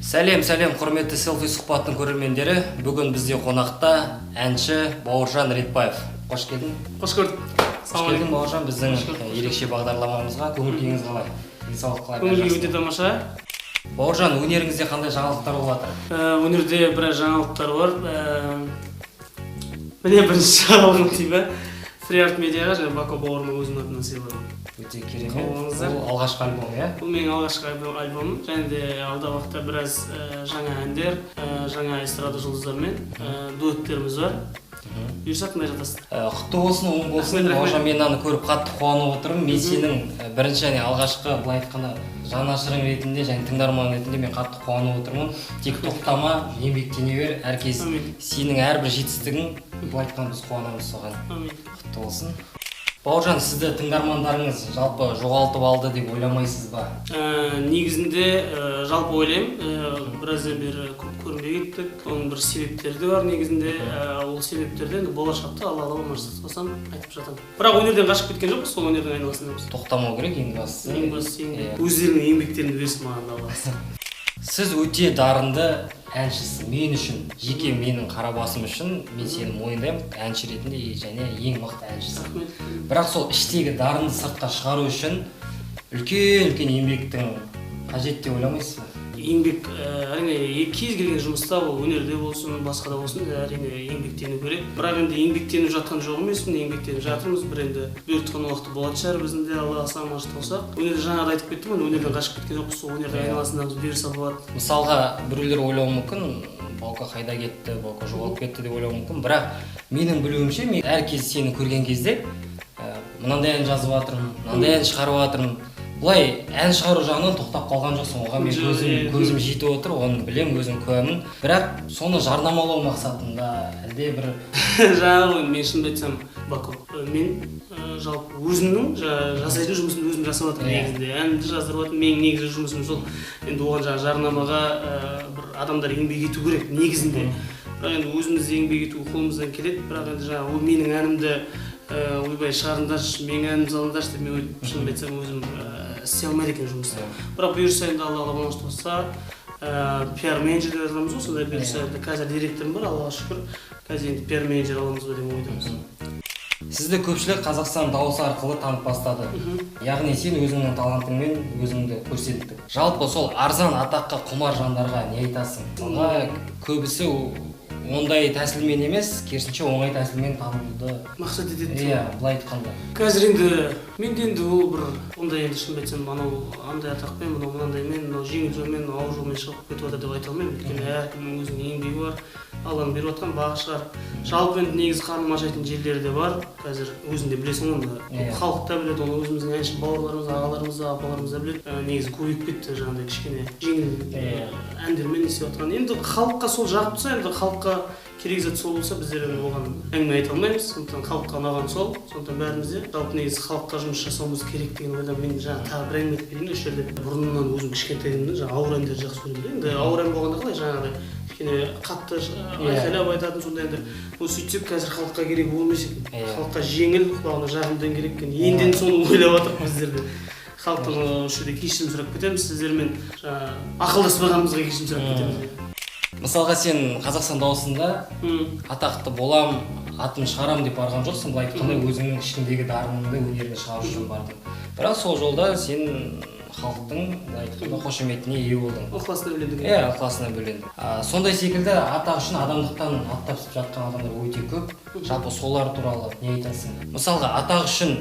Сәлем, құрметті селфи сұхбаттың көрермендері. Бүгін бізде қонақта әнші Бауыржан Ретбаев. Қош келдің. Қош көрдік. Қош келдің Бауыржан, біздің ерекше бағдарламамызға. Көңіл-күйіңіз қалай? Денсаулық қалай? Көңіл-күй өте тамаша. Бауыржан, өнеріңізде қандай жаңалықтар болып жатыр? Өнерде біраз жаңалықтар бар. Міне бірінші жаңалығым тиіп, Фриарт медиаға және Бако бауырымның өзінің атынан сыйладым. Өте керемет. Бұл алғашқы альбом, иә? Бұл менің алғашқы альбомым. Және де алдағы уақытта біраз жаңа әндер, жаңа эстрада жұлдыздармен дуэттеріміз бар. Бұйырса тыңдай жатасыз. Құтты болсын, оң болсын. Бауыржан, мен мынаны көріп қатты қуанып отырмын. Мен сенің бірінші және алғашқы былай айтқанда жанашырың ретінде және тыңдарман ретінде мен қатты қуанып отырмын. Тек тоқтама, еңбектене бер. Әркез сенің әрбір жетістігің былай айтқанда біз қуанамыз соған. Құтты болсын. Бауыржан, сізді тыңдармандарыңыз жалпы жоғалтып алды деп ойламайсыз ба? Негізінде жалпы ойлаймын. Біраздан бері көп көрінбей кеттік. Оның бір себептері де бар негізінде. Ол себептерді енді болашақта Алла мырзасам айтып жатамын. Бірақ өнерден қашып кеткен жоқпыз, сол өнердің айналасындамыз. Тоқтамау керек ең бастысы. Ең бастысы өздерінің еңбектерін берсін маған Алла. Сіз өте дарынды әншісіз. Мен үшін, жеке менің қарабасым үшін, мен сені мойындаймын әнші ретінде және ең мықты әншісің. Бірақ сол іштегі дарынды сыртқа шығару үшін үлкен еңбектің қажет деп ойламайсыз ба? Еңбек әрине кез келген жұмыста, ол өнерде болсын, басқа да болсын, әрине еңбектену керек. Бірақ енді еңбектеніп жатқан жоқ емеспін, еңбектеніп жатырмыз. Бір енді бұйыртқан уақыты болады шығар біздің де, Аллаға саламат болсақ. Өнерде жаңағыда айтып кеттім, өнерден қашып кеткен жоқпыз, сол өнердің айналасындамыз, бұйырса болады. Мысалға, біреулер ойлауы мүмкін, Баука қайда кетті, Баука жоғалып кетті деп ойлауы мүмкін. Бірақ менің білуімше, мен әр кез сені көрген кезде мынандай ән жазып жатырмын, мынандай ән шығарып жатырмын. Бұлай ән шығару жағынан тоқтап қалған жоқсың, оған мен көзім жетіп отыр, оны білем, өзім куәмін. Бірақ соны жарнамалау мақсатында әлде бір жаңағы мен шынымды айтсам, Бако, мен жалпы өзімнің жасайтын жұмысымды өзім жасап жатырмын негізінде. Әнді жаздырып жатырмын, менің негізгі жұмысым сол. Енді оған жаңағы жарнамаға бір адамдар еңбек ету керек негізінде. Бірақ енді өзіміз еңбек ету қолымыздан келеді, бірақ енді жаңағы менің әнімді ойбай шығарыңдаршы, менің әнімді салыңдаршы деп мен шынымды айтсам өзім істей алмайды екен жұмысты. Бірақ бұйырса енді Аллаға аманат болса, пиар менеджер деп жазамыз ғой, сондай бұйырса қазір директорым бар, Аллаға шүкір, қазір енді пиар менеджер аламыз ба деп ойдамыз. Сізді көпшілік Қазақстан дауысы арқылы танып бастады. Яғни сен өзіңнің талантыңмен өзіңді көрсеттің. Жалпы сол арзан атаққа құмар жандарға не айтасың? Көбісі ондай тәсілмен емес, керісінше оңай тәсілмен танылуды мақсат етеді. Иә, былай айтқанда. Қазір енді менде енді ол бір ондай енді шынымды айтсам, анау андай атақпен, мынандаймен, жеңіл жолмен, ауыр жолмен шығып кетіп жатыр деп айта алмаймын. Өйткені әркімнің өзінің еңбегі бар, Алланың беріп жатқан бағы шығар. Жалпы енді негізі қарым ашайтын жерлері де бар. Қазір өзің де білесің оны. Халық та біледі, оны өзіміздің әнші бауырларымыз, ағаларымыз, апаларымыз да біледі. Негізі көбейіп кетті жаңағыдай кішкене жеңіл әндермен істеп жатқан. Енді халыққа сол жағып тұрса, енді халыққа керек зат сол болса, біздер оған әңгіме айта алмаймыз. Сондықтан халыққа ұнаған сол. Сондықтан бәрімізде жалпы негізі халыққа жұмыс жасауымыз керек деген ойда мен жаңа тағы бір әңгіме айтып берейін. Осы жерде бұрыннан өзім кішкентайымнан жаңа ауыр әндерді жақсы көремін. Енді ауыр ән болғанда қалай жаңағыдай кішкене қатты айқайлап айтатын сондай әндер. Ол сөйтсек қазір халыққа керек болмас екен. Халыққа жеңіл, құлағына жағымды керек екен. Енді соны ойлап жатырмыз біздер де. Халықтан осы жерде кешірім сұрап кетеміз, сіздермен ақылдаспағанымызға кешірім сұрап кетеміз. Мысалға сен Қазақстан дауысында атақты болам, атын шығарам деп барған жоқсың, былай айтқанда өзіңнің ішіндегі дарыныңды өнеріңді шығару үшін бардың. Бірақ сол жолда сен халықтың былай айтқанда қошеметіне ие болдың. Ықыласына бөлендің. Иә, ықыласына бөлендің. Сондай секілді атақ үшін адамдықтан аттасып жатқан адамдар өте көп. Жалпы солар туралы не айтасың? Мысалға атақ үшін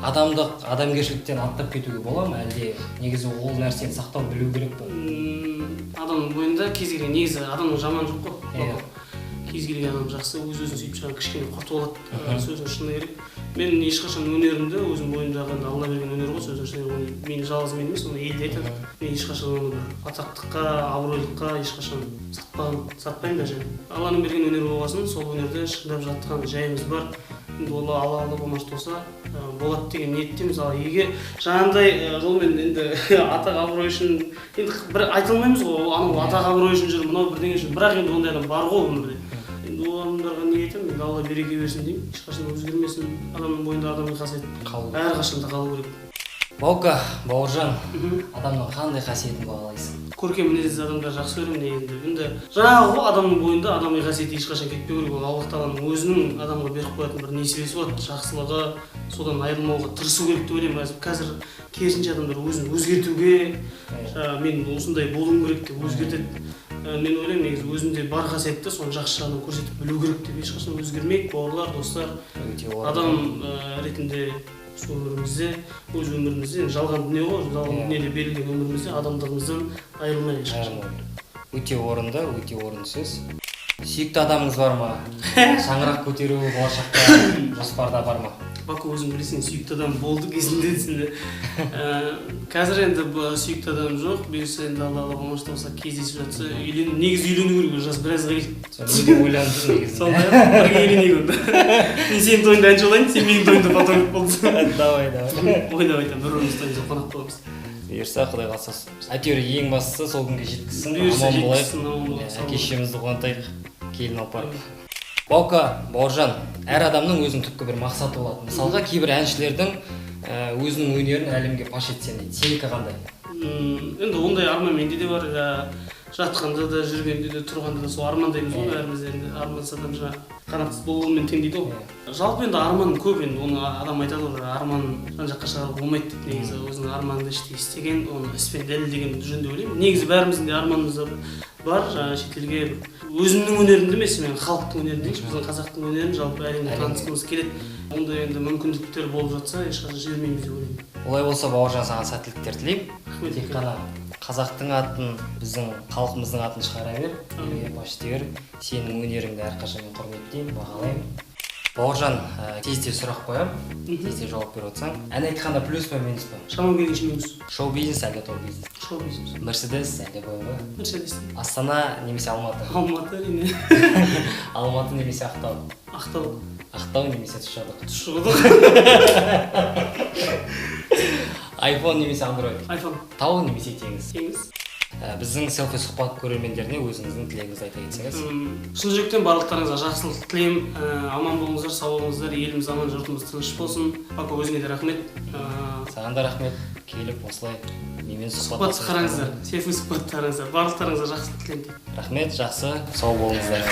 адамдық, адамгершіліктен аттап кетуге бола ма, әлде негізі ол нәрсені сақтау білу керек пе? Адамның бойында кез келген негізі адамның жаманы жоқ қой. Кез келген адам жақсы, өз-өзін сөйтіп жаңағы кішкене құртып алады. Сөздің шыны керек. Мен ешқашан өнерімді өзім бойымдағы Алла берген өнер ғой, сөздің шыны керек. Мен жалғыз мен емес, оны ел де айтады. Мен ешқашан оны бір атақтыққа, абыройлыққа ешқашан сатпаймын да және. Алланың берген өнері болғасын, сол өнерде шыңдап жатқан жайымыз бар. Енді ол Алла болмас болса болады деген ниеттеміз. Ал егер жаңағындай жолмен енді атақ абырой үшін енді бір айта алмаймыз ғой, анау атақ абырой үшін жүр, мынау бірдеңе үшін. Бірақ енді ондай адам бар ғой өмірде. Енді ол адамдарға не айтамын? Енді Алла береке берсін деймін. Ешқашан өзгермесін. Адамның бойында адамның қасиеті әрқашан да қалу керек. Баука, Бауыржан, адамның қандай қасиетін бағалайсың? Көркем мінезді адамдар жақсы көремін негізінде. Енді жаңағы ғой адамның бойында адами қасиеті ешқашан кетпеу керек. Ол Аллах тағаланың өзінің адамға беріп қоятын бір несібесі болады, жақсылығы, содан айырылмауға тырысу керек деп ойлаймын. Қазір керісінше адамдар өзін өзгертуге, мен осындай болуым керек деп өзгертеді. Мен ойлаймын негізі өзінде бар қасиетті соны жақсы жағынан көрсетіп білу керек деп ешқашан өзгермейік, бауырлар, достар. Адам ретінде өмірімізде, өз өмірімізде жалған дүние ғой, жалған дүниеде берілген өмірімізде адамдығымыздан айырылмай ешқашан. Өте орынды, өте орынды сөз. Сүйікті адамыңыз бар ма? Шаңырақ көтеру болашақта жоспарда бар ма? Баку, өзің білесің, сүйікті адам болды кезінде десінде. Қазір енді сүйікті адам жоқ, бұйырса енді Алла болмашта болса кездесіп жатса, негізі үйлену керек, жас біразға келді. Мен ойландым негізі. Сондай бірге үйленейік онда. Мен сенің тойыңда әнші болайын, сен менің тойымда фотограф болсын. Давай. Ойнап айтамын, бір-біріміз тойымызда қонақ боламыз. Бұйырса, Құдай қаласа. Әйтеуір ең бастысы сол күнге жеткізсін, аман болайық. Әке-шешемізді қуантайық, келін алып барып. Баука, Бауыржан, әр адамның өзінің түпкі бір мақсаты болады. Мысалға, кейбір әншілердің өзінің өнерін әлемге паш етсем дейді. Сенікі қандай? Енді ондай арман менде де бар. Жатқанда да, жүргенде де, тұрғанда да сол армандаймыз ғой, бәріміз енді армансыз адам қанатсыз болумен тең дейді ғой. Жалпы енді арманым көп, енді оны адам айтады ғой, арман жан-жаққа шығарып болмайды деп. Негізі өзінің арманыңды істеген, оны іспен дәлелдеген жөн деп ойлаймын. Негізі бәріміздің де арманымыз бар, шетелге өзімнің өнерімді емес, мен халықтың өнерін дейінші, біздің қазақтың өнерін жалпы әлемге танытқымыз келеді. Онда енді мүмкіндіктер болып жатса, ешқашан жібермейміз деп ойлаймын. Олай болса, Бауыржан, саған сәттіліктер тілеймін. Тек қана қазақтың атын, біздің халқымыздың атын шығара бер, елге паш ете бер. Сенің өнеріңді әрқашан құрметтеймін, бағалаймын. Бауыржан, тезде сұрақ қоямын, тезде жауап беріп отырсаң. Ән айтқанда плюс па, минус па? Шамам келгенше минус. Шоу-бизнес әлде топ-бизнес? Шоу-бизнес. Мерседес әлде BMW? Мерседес. Астана немесе Алматы? Алматы, әрине. Алматы немесе Ақтау? Ақтау. Ақтау немесе Тұшадық? Тұшадық. iPhone немесе Android? iPhone. Тау немесе теңіз? Теңіз. Біздің селфи сұхбат көрермендеріне өзіңіздің тілегіңізді айта кетсеңіз. Шын жүректен барлықтарыңызға жақсылық тілеймін. Аман болыңыздар, сау болыңыздар, еліміз аман, жұртымыз тыныш болсын. Баку, өзіңе де рахмет. Саған да рахмет. Келіп осылай менімен сұхбат қараңыздар, селфи сұхбат қараңыздар. Барлықтарыңызға жақсылық тілеймін. Рахмет, жақсы, сау болыңыздар.